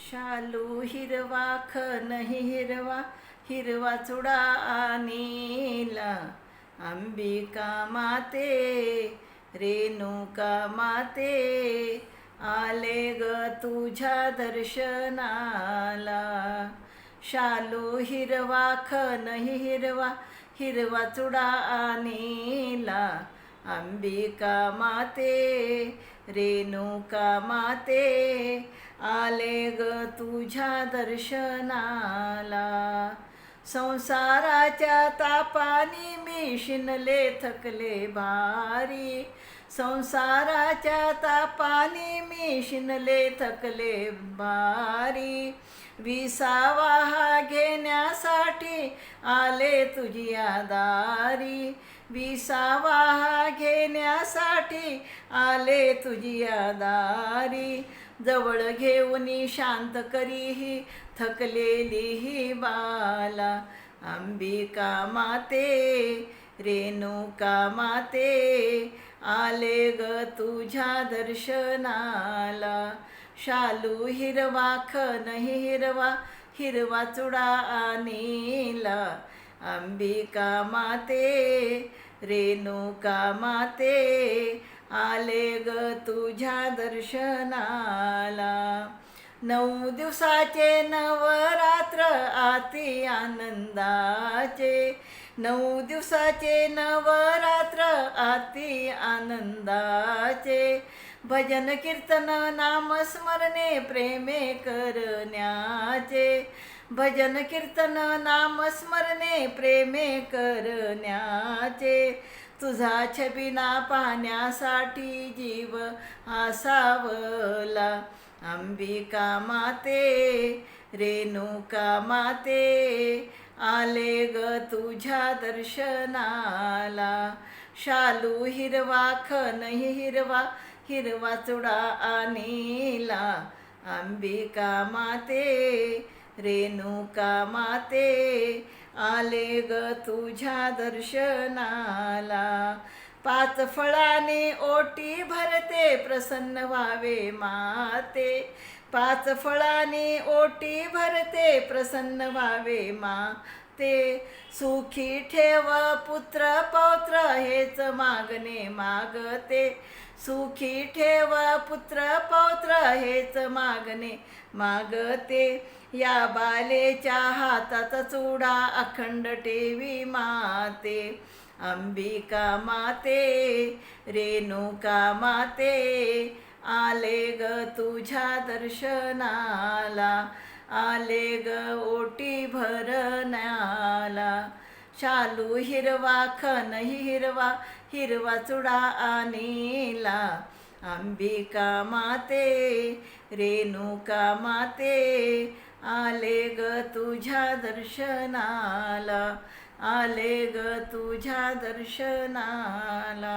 शालू हिरवा खनही हिरवा हिरवा चुडा आणीला अंबिका माते रेणुका माते आले ग तुझ्या दर्शनाला. शालू हिरवा खनही हिरवा हिरवा चुडा आणीला अंबिका माते रेणुका माते आले ग तुझ्या दर्शनाला. संसाराच्या तापानी मी शिनले थकले भारी संसाराच्या तापानी मी शिनले थकले भारी. विसावा हा घेण्यासाठी आले तुझ्या दारी विसावा हा घेण्यासाठी आले तुझ्या दारी. जवळ घेऊनी शांत करीही थकलेली ही बाला अंबिका माते रेणुका माते आले ग तुझ्या दर्शनाला. शालू हिरवा खनही हिरवा हिरवा चुडा आणीला अंबिका माते रेणुका माते आले ग तुझ्या दर्शनाला. 9 दिवसाचे नवरात्र आती आनंदाचे 9 दिवसाचे नवरात्र आती आनंदाचे. भजन कीर्तन नामस्मरणे प्रेमे करण्याचे भजन कीर्तन नामस्मरणे प्रेमे करण्याचे. तुझा छबिना पाहण्यासाठी जीव आसावला अंबिका माते रेणुका माते आले ग तुझ्या दर्शनाला. शालू हिरवा खनही हिरवा हिरवा चुडा आणीला अंबिका माते रेणुका माते आले ग तुझ्या दर्शनाला. 5 फळाने ओटी भरते प्रसन्न व्हावे माते 5 फळाने ओटी भरते प्रसन्न व्हावे माते. सुखी ठेव पुत्र पौत्र हेच मागणे मागते सुखी ठेव पुत्र पौत्र हेच मागणे मागते. या बालेच्या हातात चुडा अखंड ठेवी माते अंबिका माते रेणुका माते आले ग तुझ्या दर्शनाला आले ग ओटी भरण्याला. शालू हिरवा खनही हिरवा हिरवा चुडा आणीला अंबिका माते रेणुका माते आले ग तुझ्या दर्शनाला आले ग तुझ्या दर्शनाला.